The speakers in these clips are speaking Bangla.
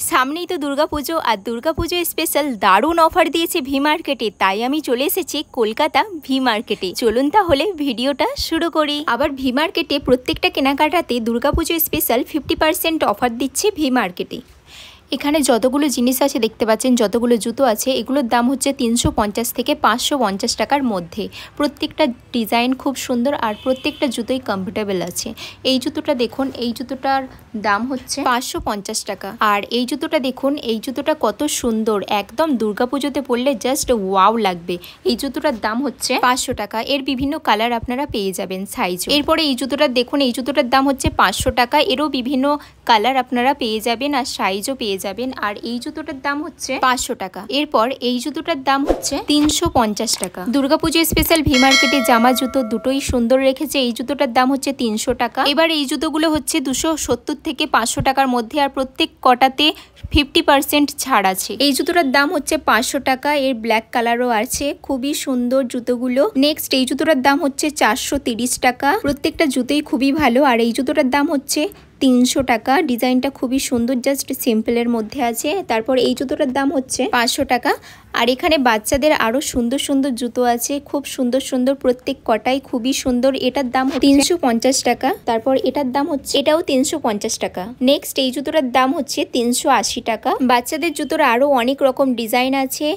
সামনেই তো দুর্গাপুজো, আর দুর্গাপুজো স্পেশাল দারুণ অফার দিয়েছে ভি মার্কেটে। তাই আমি চলে এসেছি কলকাতা ভি মার্কেটে। চলুন তাহলে ভিডিওটা শুরু করি। আবার ভি মার্কেটে প্রত্যেকটা কেনাকাটাতে দুর্গাপুজো স্পেশাল 50% অফার দিচ্ছে ভি মার্কেটে। এখানে যতগুলো জিনিস আছে দেখতে পাচ্ছেন, যতগুলো জুতো আছে, এগুলোর দাম হচ্ছে 350 থেকে 550 টাকার মধ্যে। প্রত্যেকটা ডিজাইন খুব সুন্দর আর প্রত্যেকটা জুতোই কমফোর্টেবল আছে। এই জুতোটা দেখুন, এই জুতোটার দাম হচ্ছে 550 টাকা। আর এই জুতোটা দেখুন, এই জুতোটা কত সুন্দর, একদম দুর্গাপুজোতে পরলে জাস্ট ওয়াও লাগবে। এই জুতোটার দাম হচ্ছে 500 টাকা। এর বিভিন্ন কালার আপনারা পেয়ে যাবেন, সাইজ। এরপরে এই জুতোটা দেখুন, এই জুতোটার দাম হচ্ছে 500 টাকা। এরও বিভিন্ন কালার আপনারা পেয়ে যাবেন আর সাইজও পেয়ে যাবেন। আর এই জুতোটার দাম হচ্ছে 500 টাকা। এরপর এই জুতোটার দাম হচ্ছে 350 টাকা। দুর্গাপুজো স্পেশাল ভি মার্কেটে জামা জুতো দুটোই সুন্দর রেখেছে। এই জুতোটার দাম হচ্ছে 300 টাকা। এবার এই জুতোগুলো হচ্ছে 270 থেকে 500 টাকার মধ্যে, আর প্রত্যেক কটাতে 50% ছাড় আছে। এই জুতোটার দাম হচ্ছে 500 টাকা। এর ব্ল্যাক কালারও আছে, খুবই সুন্দর জুতোগুলো। নেক্সট এই জুতোটার দাম হচ্ছে 430 টাকা। প্রত্যেকটা জুতোই খুবই ভালো। আর এই জুতোটার দাম হচ্ছে 300 টাকা। ডিজাইনটা খুবই সুন্দর, জাস্ট সিম্পলের মধ্যে আছে। তারপর এই জুতোটার দাম হচ্ছে 500 টাকা। আর এখানে বাচ্চাদের আরো সুন্দর সুন্দর জুতো আছে, খুব সুন্দর সুন্দর, প্রত্যেক কটাই খুবই সুন্দর। এটার দাম 350 টাকা। তারপর এটার দাম হচ্ছে, এটাও 350 টাকা। নেক্সট এই জুতোটার দাম হচ্ছে 380 টাকা। বাচ্চাদের জুতোর আরো অনেক রকম ডিজাইন আছে।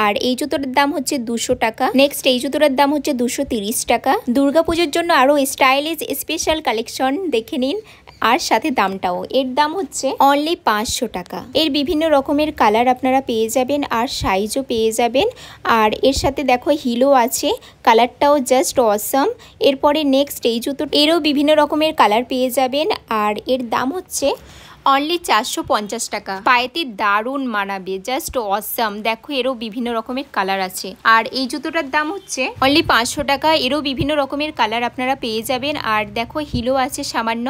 আর এই জুতোটার দাম হচ্ছে 200 টাকা। নেক্সট এই জুতোটার দাম হচ্ছে 230 টাকা। দুর্গাপুজোর জন্য আরো স্টাইলিশ স্পেশাল কালেকশন দেখে নিন, আর সাথে দামটাও। এর দাম হচ্ছে অনলি 500 টাকা। এর বিভিন্ন রকমের কালার আপনারা পেয়ে যাবেন আর সাইজও পেয়ে যাবেন। আর এর সাথে দেখো হিলও আছে, কালারটাও জাস্ট অসাম। এরপরে নেক্সট এই জুতো, এরও বিভিন্ন রকমের কালার পেয়ে যাবেন। আর এর দাম হচ্ছে অনলি 450 টাকা। পায়েতে দারুণ মানাবে, জাস্ট অসাম। দেখো এরও বিভিন্ন রকমের কালার আছে। আর এই জুতোটার দাম হচ্ছে অনলি 500 টাকা। এরও বিভিন্ন রকমের কালার আপনারা পেয়ে যাবেন। আর দেখো হিলও আছে সামান্য।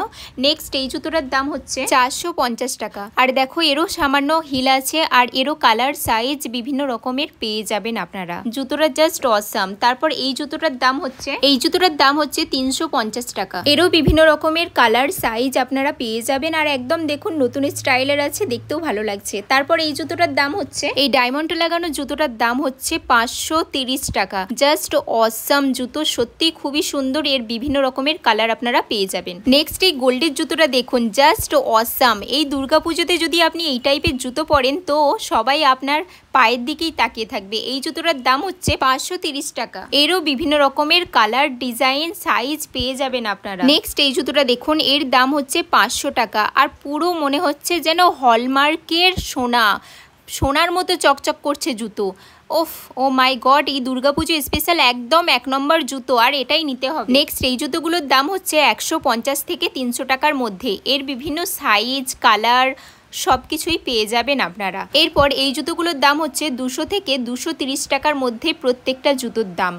নেক্সট এই জুতোটার দাম হচ্ছে 450 টাকা। আর দেখো এরও সামান্য হিল আছে, আর এরও কালার সাইজ বিভিন্ন রকমের পেয়ে যাবেন আপনারা। জুতোটা জাস্ট অসাম। তারপর এই জুতোটার দাম হচ্ছে, এই জুতোটার দাম হচ্ছে 350 টাকা। এরও বিভিন্ন রকমের কালার সাইজ আপনারা পেয়ে যাবেন। আর একদম দেখুন নতুন স্টাইলের আছে, দেখতেও ভালো লাগছে। তারপর এই জুতোটার দাম হচ্ছে, এই ডায়মন্ড লাগানো জুতোটার দাম হচ্ছে 530 টাকা। জাস্ট অসাম জুতো, সত্যি খুবই সুন্দর। এর বিভিন্ন রকমের কালার আপনারা পেয়ে যাবেন। নেক্সট এই গোল্ডের জুতোটা দেখুন, জাস্ট অসাম। এই দুর্গাপুজোতে যদি আপনি এই টাইপের জুতো পরেন তো সবাই আপনার পায়ের দিকেই তাকিয়ে থাকবে। এই জুতোটার দাম হচ্ছে 530 টাকা। এরও বিভিন্ন রকমের কালার, ডিজাইন, সাইজ পেয়ে যাবেন আপনারা। নেক্সট এই জুতোটা দেখুন, এর দাম হচ্ছে 500 টাকা। আর পুরো মনে হচ্ছে যেন হলমার্কের সোনা, সোনার মতো চকচক করছে জুতো। ওফ, ও মাই গড, এই দুর্গাপুজো স্পেশাল একদম 1 নম্বর জুতো, আর এটাই নিতে হবে। নেক্সট এই জুতোগুলোর দাম হচ্ছে 150 থেকে 300 টাকার মধ্যে। এর বিভিন্ন সাইজ, কালার সব কিছুই পেয়ে যাবেন আপনারা। এরপর এই জুতোগুলোর দাম হচ্ছে 200 থেকে 230 টাকার মধ্যে প্রত্যেকটা জুতোর দাম।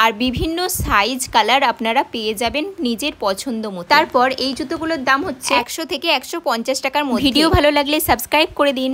আর বিভিন্ন সাইজ, কালার আপনারা পেয়ে যাবেন নিজের পছন্দ মতো। তারপর এই জুতোগুলোর দাম হচ্ছে 100 থেকে 150 টাকার মধ্যে। ভিডিও ভালো লাগলে সাবস্ক্রাইব করে দিন।